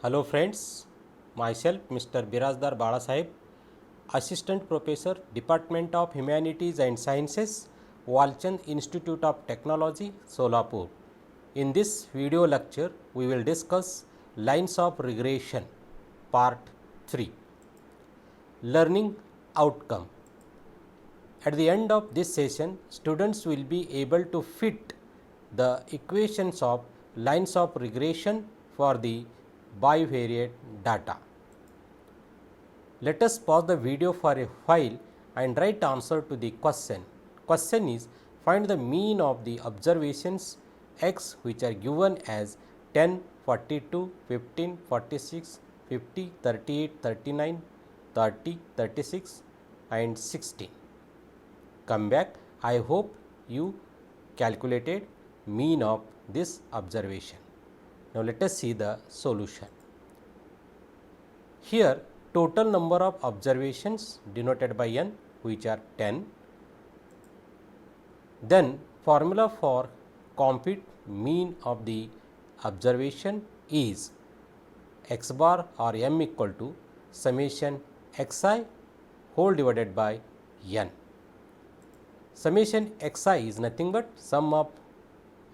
Hello friends, myself Mr. Birazdar Balasaheb, Assistant Professor, Department of Humanities and Sciences, Walchand Institute of Technology, Solapur. In this video lecture, we will discuss lines of regression, part 3, learning outcome. At the end of this session, students will be able to fit the equations of lines of regression for the bivariate data. Let us pause the video for a while and write answer to the question. Question is, find the mean of the observations x which are given as 10, 42, 15, 46, 50, 38, 39, 30, 36 and 16. Come back. I hope you calculated mean of this observation. Now let us see the solution. Here total number of observations denoted by n which are 10. Then formula for compute mean of the observation is x bar or m equal to summation xi whole divided by n. Summation xi is nothing but sum of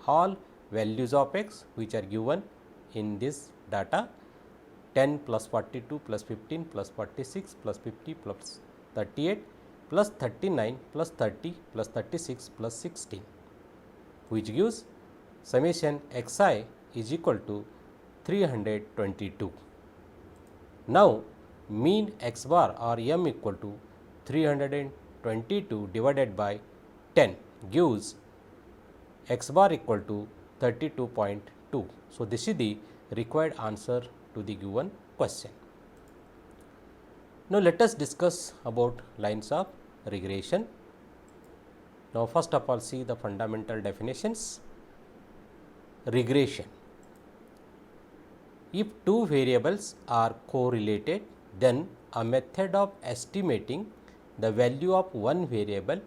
all values of x which are given in this data, 10 plus 42 plus 15 plus 46 plus 50 plus 38 plus 39 plus 30 plus 36 plus 16, which gives summation xi is equal to 322. Now mean x bar or m equal to 322 divided by 10 gives x bar equal to 32.2. So this is the required answer to the given question. Now let us discuss about lines of regression. Now first of all, see the fundamental definitions. Regression: if two variables are correlated, then a method of estimating the value of one variable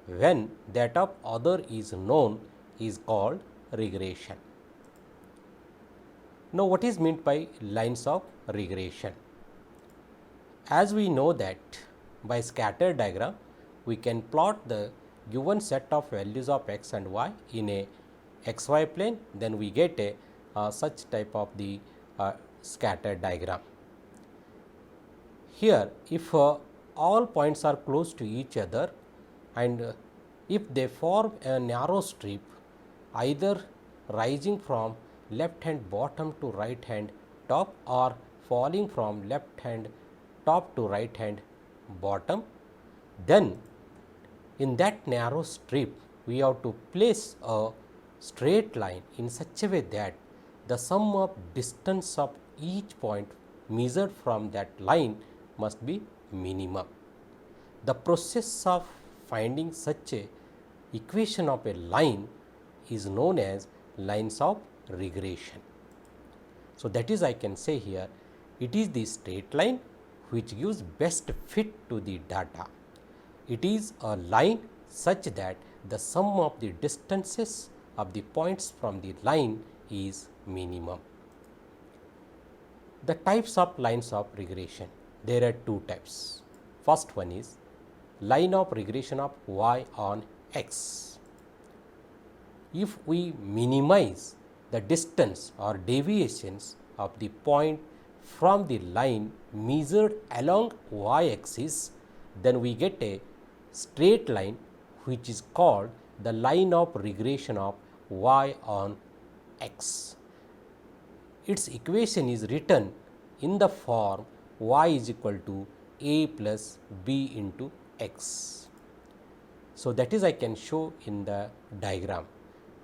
when that of other is known is called regression. Now what is meant by lines of regression? As we know that by scatter diagram we can plot the given set of values of x and y in a xy plane, then we get a such type of the scatter diagram. Here if all points are close to each other and if they form a narrow strip either rising from left hand bottom to right hand top or falling from left hand top to right hand bottom, then in that narrow strip we have to place a straight line in such a way that the sum of distance of each point measured from that line must be minimum. The process of finding such a equation of a line is known as lines of regression. So that is, I can say here, it is the straight line which gives best fit to the data. It is a line such that the sum of the distances of the points from the line is minimum. The types of lines of regression: there are two types. First one is line of regression of y on x. If we minimize the distance or deviations of the point from the line measured along y axis, then we get a straight line which is called the line of regression of y on x. Its equation is written in the form y is equal to a plus b into x. So that is, I can show in the diagram.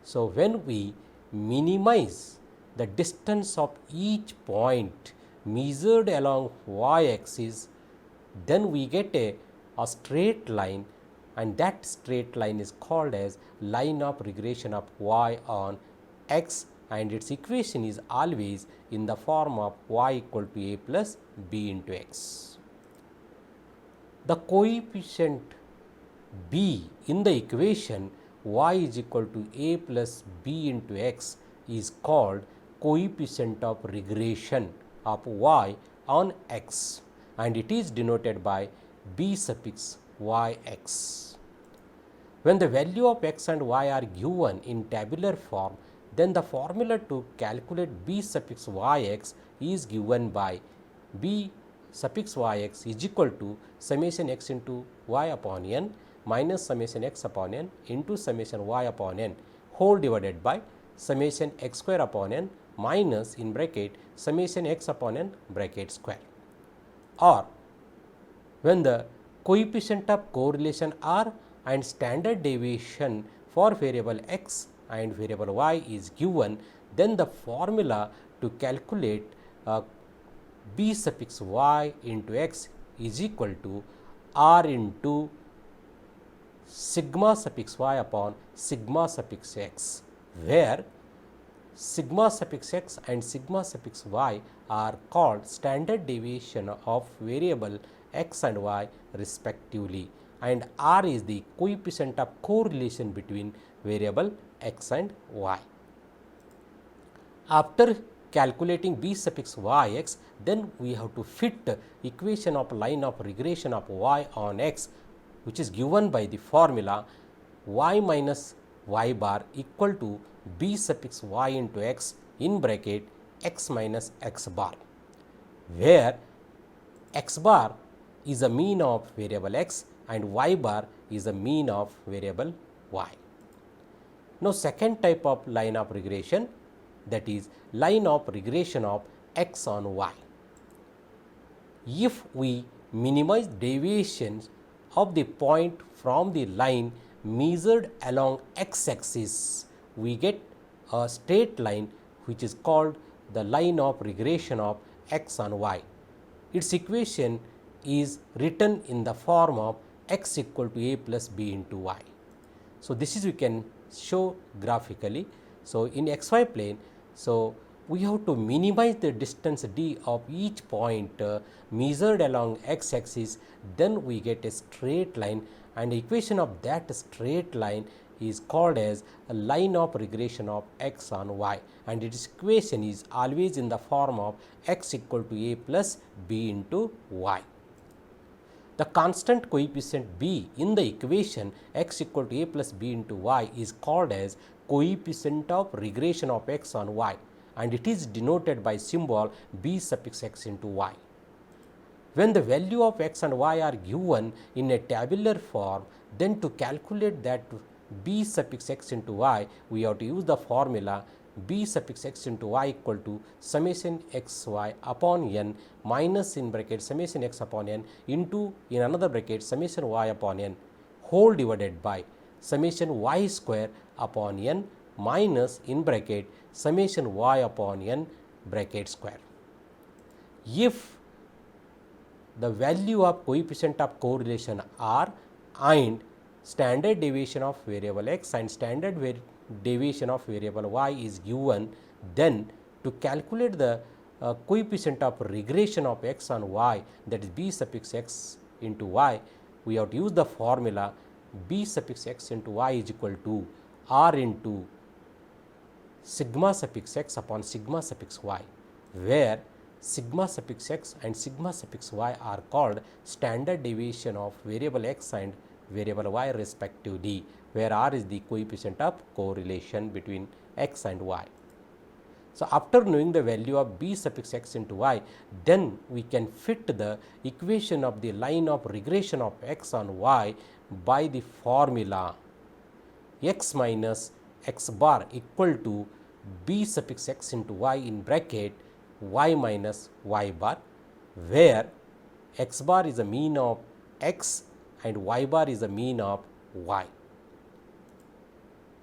So when we minimize the distance of each point measured along y axis, then we get a straight line, and that straight line is called as line of regression of y on x, and its equation is always in the form of y equal to a plus b into x. The coefficient b in the equation y is equal to a plus b into x is called coefficient of regression of y on x, and it is denoted by b suffix yx. When the value of x and y are given in tabular form, then the formula to calculate b suffix yx is given by b suffix yx is equal to summation x into y upon n minus summation x upon n into summation y upon n whole divided by summation x square upon n minus in bracket summation x upon n bracket square. Or when the coefficient of correlation r and standard deviation for variable x and variable y is given, then the formula to calculate b suffix y into x is equal to r into sigma suffix y upon sigma suffix x, where sigma suffix x and sigma suffix y are called standard deviation of variable x and y respectively, and r is the coefficient of correlation between variable x and y. After calculating b suffix yx, then we have to fit equation of line of regression of y on x, which is given by the formula y minus y bar equal to b suffix y into x in bracket x minus x bar, where x bar is a mean of variable x and y bar is a mean of variable y. Now, second type of line of regression, that is line of regression of x on y. If we minimize deviations of the point from the line measured along x axis, we get a straight line which is called the line of regression of x on y. Its equation is written in the form of x equal to a plus b into y. So, this is we can show graphically. So, in xy plane, so we have to minimize the distance d of each point measured along x axis, then we get a straight line, and the equation of that straight line is called as a line of regression of x on y, and its equation is always in the form of x equal to a plus b into y. The constant coefficient b in the equation x equal to a plus b into y is called as coefficient of regression of x on y, and it is denoted by symbol b suffix x into y. When the value of x and y are given in a tabular form, then to calculate that b suffix x into y, we have to use the formula b suffix x into y equal to summation x y upon n minus in bracket summation x upon n into in another bracket summation y upon n whole divided by summation y square upon n minus in bracket summation y upon n bracket square. If the value of coefficient of correlation r and standard deviation of variable x and standard deviation of variable y is given, then to calculate the coefficient of regression of x on y, that is b suffix x into y, we have to use the formula b suffix x into y is equal to r into sigma suffix x upon sigma suffix y, where sigma suffix x and sigma suffix y are called standard deviation of variable x and variable y respectively, where r is the coefficient of correlation between x and y. So, after knowing the value of b suffix x into y, then we can fit the equation of the line of regression of x on y by the formula x minus x bar equal to b suffix x into y in bracket y minus y bar, where x bar is a mean of x and y bar is a mean of y.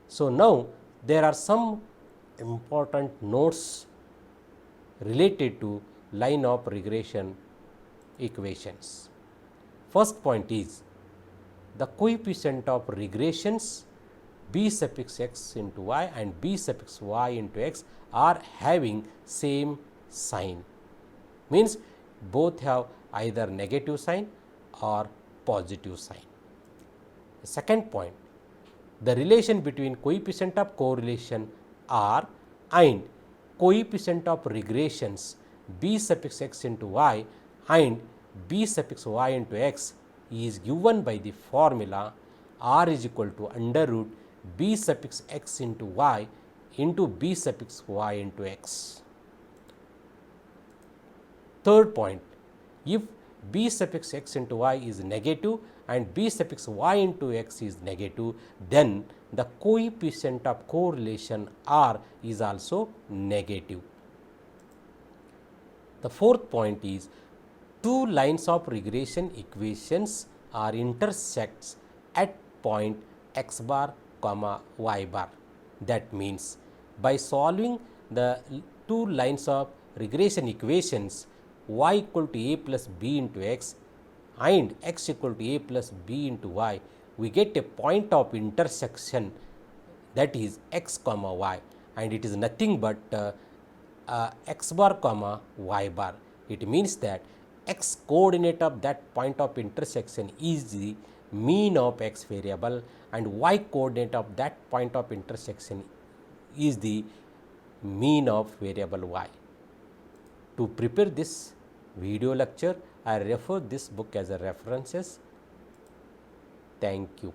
So, now there are some important notes related to line of regression equations. First point is the coefficient of regressions b suffix x into y and b suffix y into x are having same sign, means both have either negative sign or positive sign. Second point, the relation between coefficient of correlation r and coefficient of regressions b suffix x into y and b suffix y into x is given by the formula r is equal to under root b suffix x into y into b suffix y into x. Third point, if b suffix x into y is negative and b suffix y into x is negative, then the coefficient of correlation r is also negative. The fourth point is two lines of regression equations are intersects at point x bar comma y bar. That means by solving the two lines of regression equations y equal to a plus b into x and x equal to a plus b into y, we get a point of intersection, that is x comma y, and it is nothing but x bar comma y bar. It means that x coordinate of that point of intersection is the mean of x variable and y coordinate of that point of intersection is the mean of variable y. To prepare this video lecture, I refer this book as a references. Thank you.